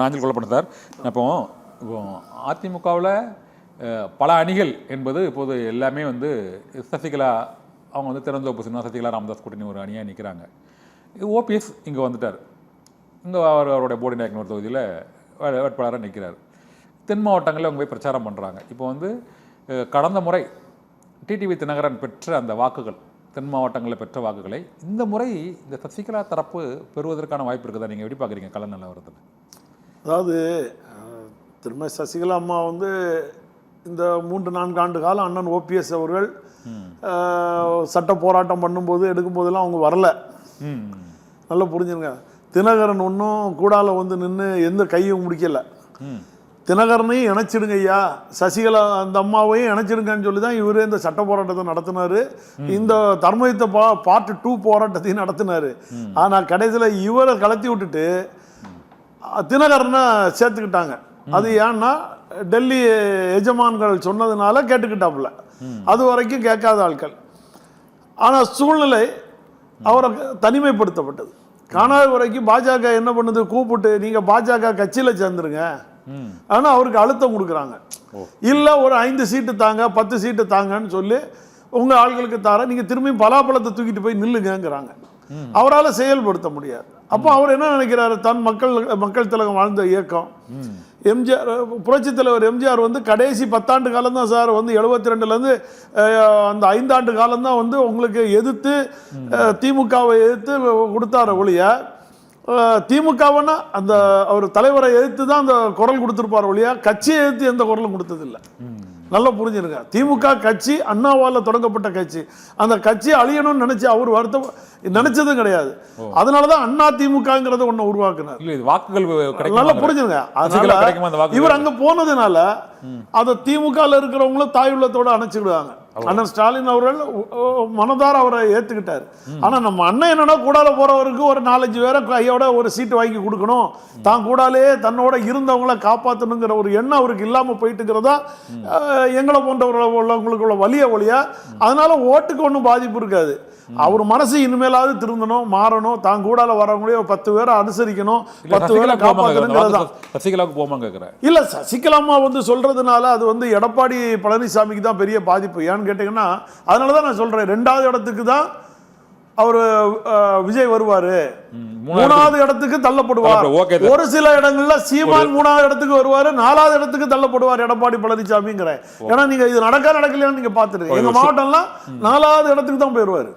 நாஞ்சில் கொல்லப்பட்டார். இப்போ அதிமுகவில் பல அணிகள் என்பது இப்போது எல்லாமே வந்து சசிகலா அவங்க வந்து திறந்தோப்பு சின்ன சசிகலா ராமதாஸ் கூட்டணி ஒரு அணியாக நிற்கிறாங்க. ஓபிஎஸ் இங்கே வந்துட்டார். இங்கே அவருடைய போர்டு நாயக்கனூர் தொகுதியில் வேட்பாளராக நிற்கிறார். தென் மாவட்டங்களில் அவங்க போய் பிரச்சாரம் பண்ணுறாங்க. இப்போ வந்து கடந்த முறை டிடிவி தினகரன் பெற்ற அந்த வாக்குகள், தென் மாவட்டங்களில் பெற்ற வாக்குகளை இந்த முறை இந்த சசிகலா தரப்பு பெறுவதற்கான வாய்ப்பு இருக்குதா? நீங்கள் எப்படி பார்க்குறீங்க கள நிலவரத்தில்? அதாவது திரும்ப சசிகலா அம்மா வந்து இந்த 3-4 ஆண்டு காலம் அண்ணன் ஓபிஎஸ் அவர்கள் சட்ட போராட்டம் பண்ணும்போது எடுக்கும்போதெல்லாம் அவங்க வரல. நல்லா புரிஞ்சுருங்க. தினகரன் ஒன்றும் கூடால வந்து நின்று எந்த கையும் முடிக்கல. தினகரனையும் இணைச்சிடுங்க ஐயா, சசிகலா அந்த அம்மாவையும் இணைச்சிடுங்கன்னு சொல்லி தான் இவர் இந்த சட்ட போராட்டத்தை நடத்தினார். இந்த தர்மயுத்த பார்ட் 2 போராட்டத்தையும் நடத்தினார். ஆனால் கடைசியில் இவரை கலத்தி விட்டுட்டு தினகரனை சேர்த்துக்கிட்டாங்க. அது ஏன்னா டெல்லி எஜமான்கள் சொன்னதுனால கேட்டுக்கிட்டாப்புல, அது வரைக்கும் கேட்காத ஆட்கள். ஆனால் சூழ்நிலை அவரை தனிமைப்படுத்தப்பட்டது. காணாத வரைக்கும் பாஜக என்ன பண்ணுது, கூப்பிட்டு நீங்கள் பாஜக கட்சியில் சேர்ந்துருங்க, ஆனால் அவருக்கு அழுத்தம் கொடுக்குறாங்க. இல்லை ஒரு 5 சீட்டு தாங்க, 10 சீட்டு தாங்கன்னு சொல்லி உங்கள் ஆட்களுக்கு தர, நீங்கள் திரும்பி பலாப்பழத்தை தூக்கிட்டு போய் நில்லுங்கிறாங்க. அவரால் செயல்படுத்த முடியாது. அப்போ அவர் என்ன நினைக்கிறாரு, தன் மக்கள் திலகம் வாழ்ந்த இயக்கம் எம்ஜிஆர், புரட்சித் தலைவர் எம்ஜிஆர் வந்து கடைசி 10 ஆண்டு காலம் தான் சார் வந்து 72லேருந்து அந்த 5 ஆண்டு காலம் தான் வந்து உங்களுக்கு எதிர்த்து திமுகவை எதிர்த்து கொடுத்தார ஒழிய, திமுகவனா அந்த அவர் தலைவரை எதிர்த்து தான் அந்த குரல் கொடுத்துருப்பார் ஒழிய கட்சியை எதிர்த்து எந்த குரலும் கொடுத்ததில்லை. நல்லா புரிஞ்சிருங்க. திமுக கட்சி அண்ணாவால் தொடங்கப்பட்ட கட்சி. அந்த கட்சி அழியணும்னு நினைச்சு அவர் வருத்தம் நினைச்சதும் கிடையாது. அதனாலதான் அண்ணா திமுகங்கிறத ஒண்ணு உருவாக்குனார். நல்லா புரிஞ்சுங்க. அதனால இவர் அங்க போனதுனால அதை திமுக இருக்கிறவங்களும் தாய் உள்ளத்தோட அணைச்சிடுவாங்க. அண்ணன் ஸ்டாலின் அவர்கள் மனதார அவரை ஏத்துக்கிட்டாரு. ஆனா நம்ம அண்ணன் என்னன்னா, கூடால போறவருக்கு ஒரு 4-5 பேரை கையோட ஒரு சீட்டு வாங்கி கொடுக்கணும், தான் கூடாலே தன்னோட இருந்தவங்களை காப்பாற்றணுங்கிற ஒரு எண்ணம் அவருக்கு இல்லாம போயிட்டுங்கிறதா எங்களை போன்றவர்கள் உள்ளவங்களுக்கு உள்ள வலிய ஒழியா. அதனால ஓட்டுக்கு ஒன்றும் பாதிப்பு இருக்காது. அவர் மனசு இனிமேலாவது திருந்தணும், மாறணும், தான் கூடால வரவங்களே 10 பேரை அனுசரிக்கணும், 10 பேரை காப்பாற்றணுங்கிறதா. சசிகலாவுக்கு போமா கேட்கிறேன். இல்ல, சசிகலா அம்மா வந்து சொல்றதுனால அது வந்து எடப்பாடி பழனிசாமிக்கு தான் பெரிய பாதிப்பு. ஏன்னு கேட்டீங்கன்னா, அதனாலதான் நான் சொல்றேன், 2வது இடத்துக்கு தான் அவர் விஜய் வருவாரு, 3வது இடத்துக்கு தள்ளப்படுவார். ஒரு சில இடங்கள்ல சீமான் 3வது இடத்துக்கு வருவாரு, 4வது இடத்துக்கு தள்ளப்படுவார் எடப்பாடி பழனிசாமிங்கிற. ஏன்னா நீங்க இது நடக்கலையான்னு நீங்க பாத்துருங்க. எங்க மாவட்டம்லாம் 4வது இடத்துக்கு தான் போயிருவாரு.